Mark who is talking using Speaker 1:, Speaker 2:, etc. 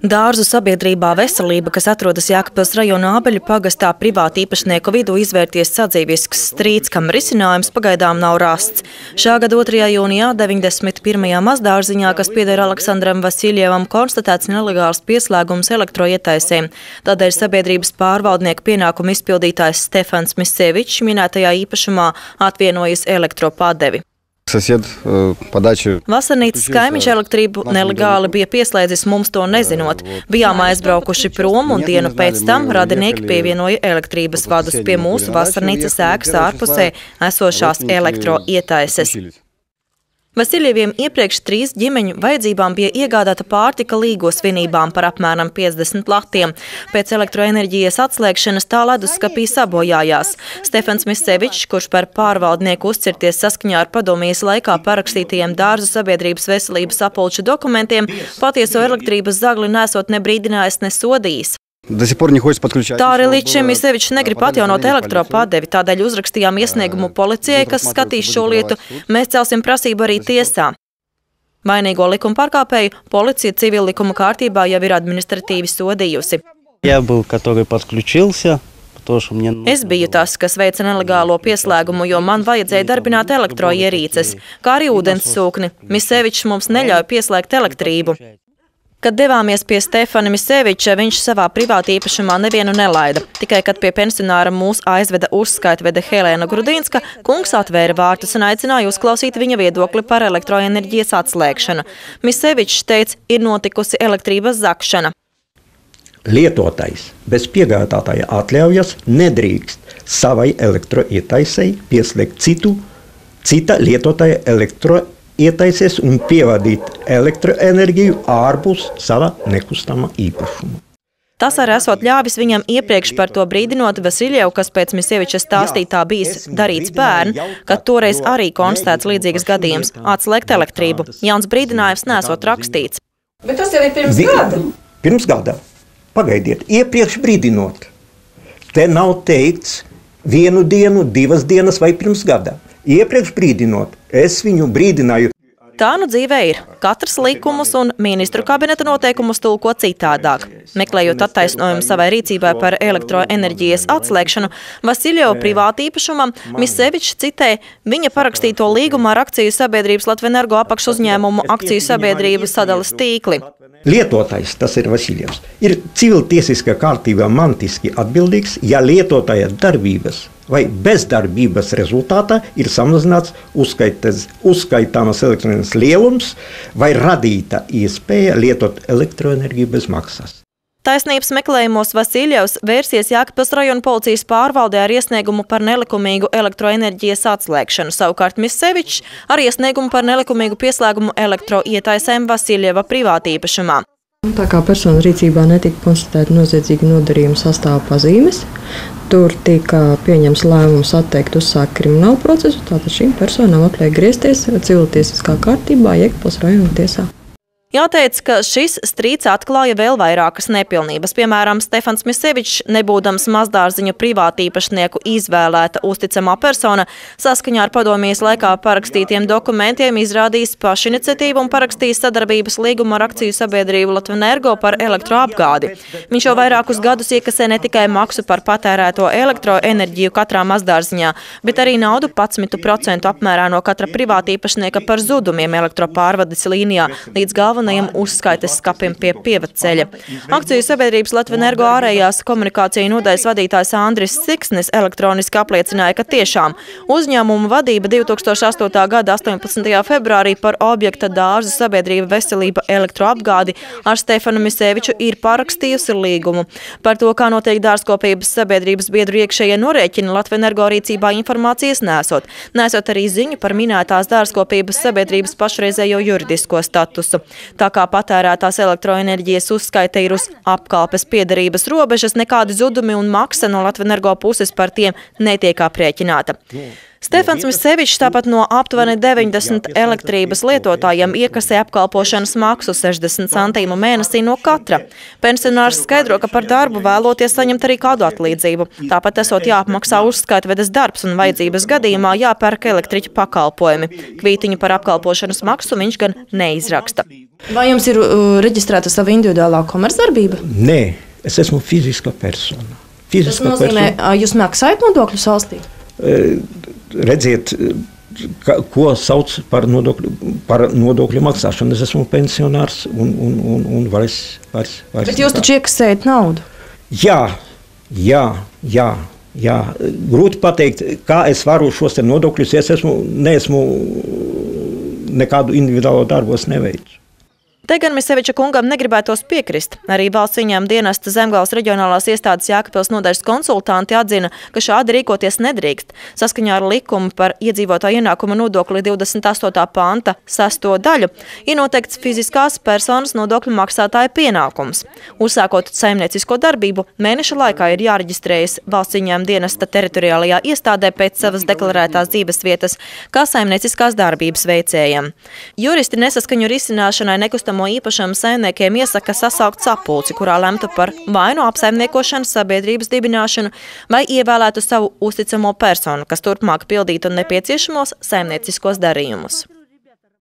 Speaker 1: Dārzu sabiedrībā Veselība, kas atrodas Jēkabpils rajona Ābeļu pagastā, privāti īpašnieku vidū izvērties sadzīvisks strīds, kam risinājums pagaidām nav rasts. Šā gada 2. jūnijā 91. mazdārziņā, kas pieder Aleksandram Vasiljevam, konstatēts nelegāls pieslēgums elektroietaisēm. Tādēļ sabiedrības pārvaldnieku pienākumu izpildītājs Stefans Misevičs minētajā īpašumā atvienojas elektropadevi. Vasarnīcas kaimiņš elektrību nelegāli bija pieslēdzis mums to nezinot. Bijām aizbraukuši prom un dienu pēc tam radinieki pievienoja elektrības vadus pie mūsu vasarnīcas ēkas ārpusē esošās elektroietaises. Vasiljeviem iepriekš 3 ģimeņu vajadzībām bija iegādāta pārtika līgo svinībām par apmēram 50 latiem. Pēc elektroenerģijas atslēgšanas tā leduskapī sabojājās. Stefans Misevičs, kurš par pārvaldnieku uzcirties saskaņā ar padomijas laikā parakstītajiem Dārzu sabiedrības veselības apulču dokumentiem, patieso elektrības zagli nesot nebrīdinājis, nesodījis. Tā arī līdz šim Misevičs negrib atjaunot elektropadevi, tādēļ uzrakstījām iesniegumu policijai, kas skatīs šo lietu. Mēs celsim prasību arī tiesā. Vainīgo likuma pārkāpēju policija civila likuma kārtībā jau ir administratīvi sodījusi. Es biju tas, kas veica nelegālo pieslēgumu, jo man vajadzēja darbināt elektroierīces, kā arī ūdenssūkni. Misevičs mums neļauj pieslēgt elektrību. Kad devāmies pie Stefana Miseviča, viņš savā privāti īpašumā nevienu nelaida. Tikai, kad pie pensionāra mūs aizveda uzskaitvede Helēna Grudīnska, kungs atvēra vārtus un aicināja uzklausīt viņa viedokli par elektroenerģijas atslēgšanu. Misevičs teica, ir notikusi elektrības zakšana.
Speaker 2: Lietotājs bez piegādātāja atļaujas nedrīkst savai elektroietaisei pieslēgt cita lietotāja elektroietaisei un pievadīt elektroenerģiju ārpus sava nekustama īpašuma.
Speaker 1: Tas arī esot ļāvis viņam iepriekš par to brīdinot Vasiljevu, kas pēc Miseviča stāstītā bijis darīts pērn, kad toreiz arī konstatēts līdzīgas gadījums – atslēgt elektrību. Jauns brīdinājums nesot rakstīts.
Speaker 3: Bet tas jau ir pirms gada?
Speaker 2: Pirms gada. Pagaidiet, iepriekš brīdinot. Te nav teikts 1 dienu, 2 dienas vai pirms gada. Iepriekš brīdinot, es viņu brīdināju.
Speaker 1: Tā nu dzīvē ir. Katrs likumus un ministru kabineta noteikumus tulko citādāk. Meklējot attaisnojumu savai rīcībai par elektroenerģijas atslēgšanu, Vasiljeva privāti īpašumam, Misevičs citē viņa parakstīto līgumu ar akciju sabiedrības Latvenergo apakšuzņēmumu akciju sabiedrības sadalas tīkli.
Speaker 2: Lietotājs, tas ir Vasiljevs, ir civiltiesiskā kārtībā mantiski atbildīgs, ja lietotāja darbības vai bezdarbības rezultātā ir samazināts uzskaitāmas elektroenerģijas lielums vai radīta iespēja lietot elektroenerģiju bez maksas.
Speaker 1: Taisnības meklējumos Vasiljevs vērsies Jēkabpils rajona policijas pārvaldē ar iesniegumu par nelikumīgu elektroenerģijas atslēgšanu. Savukārt Misevičs ar iesniegumu par nelikumīgu pieslēgumu elektroietaisēm Vasiljeva privāti īpašumā.
Speaker 4: Tā kā personu rīcībā netika konstatēta noziedzīga nodarījuma sastāva pazīmes, tur tika pieņems lēmums atteikt uzsākt kriminālu procesu, tātad šīm personām atliek griezties civiltiesiskā kārtībā Jēkabpils rajona tiesā.
Speaker 1: Jāteic, ka šis strīds atklāja vēl vairākas nepilnības. Piemēram, Stefans Misevičs, nebūdams mazdārziņu privāti īpašnieku izvēlēta uzticamā persona, saskaņā ar padomijas laikā parakstītiem dokumentiem izrādījis pašiniciatīvu un parakstījis sadarbības līgumu ar akciju sabiedrību Latvenergo par elektroapgādi. Viņš jau vairākus gadus iekasē ne tikai maksu par patērēto elektroenerģiju katrā mazdārziņā, bet arī naudu 11% apmērā no katra privāti īpašnieka par zudumiem elektropārvades līnijā līdz galvenajam uzskaites skapim pie Pievadceļa. Akciju sabiedrības Latvenergo ārējās komunikācija nodaļas vadītājs Andris Siksnis elektroniski apliecināja, ka tiešām uzņēmuma vadība 2008. gada 18. februārī par objekta Dārzu sabiedrība Veselība elektroapgādi ar Stefanu Miseviču ir parakstījusi līgumu. Par to, kā notiek dārzkopības sabiedrības biedru iekšējie norēķini, Latvenergo rīcībā informācijas nesot. Nesot arī ziņu par minētās dārzkopības sabiedrības pašreizējo juridisko statusu. Tā kā patērētās elektroenerģijas uzskaite ir uz apkalpes piederības robežas, nekādi zudumi un maksa no Latvenergo puses par tiem netiek aprēķināta. Stefans Misevičs tāpat no aptuveni 90 elektrības lietotājiem iekasē apkalpošanas maksu 60 centīmu mēnesī no katra. Pensionārs skaidro, ka par darbu vēloties saņemt arī kādu atlīdzību. Tāpat esot jāapmaksā uzskaitvedes darbs un vajadzības gadījumā jāpērk elektriķa pakalpojumi. Kvītiņu par apkalpošanas maksu viņš gan neizraksta. Vai jums ir reģistrēta sava individuālā komercdarbība?
Speaker 2: Nē, es esmu fiziska persona.
Speaker 1: Tas nozīmē, jūs maksājat nodokļus valstī?
Speaker 2: Redziet, ko sauc par nodokļu maksāšanu. Es esmu pensionārs un vairs.
Speaker 1: Bet jūs taču iekasējat naudu?
Speaker 2: Jā. Grūti pateikt, kā es varu šos nodokļus, ja es neesmu nekādu individuālo darbos neveicu.
Speaker 1: Te gan Miseviča kungam negribētos piekrist. Arī valsts ieņēmuma dienesta Zemgales reģionālās iestādes Jēkabpils nodaļas konsultanti atzina, ka šādi rīkoties nedrīkst. Saskaņā ar likumu par iedzīvotāju ienākuma nodokli 28. panta 6. daļu ir noteikts fiziskās personas nodokļu maksātāja pienākums. Uzsākot saimniecisko darbību, mēneša laikā ir jāreģistrējas valsts ieņēmuma dienesta teritoriālajā iestādē pēc savas deklarētās dzīves vietas, kā saimnieciskās darbības veicējiem. Juristi nesaskaņu risināšanai nekustamo īpašumu saimniekiem iesaka sasaukt sapulci, kurā lemtu par vai nu apsaimniekošanas sabiedrības dibināšanu vai ievēlētu savu uzticamo personu, kas turpmāk pildītu nepieciešamos saimnieciskos darījumus.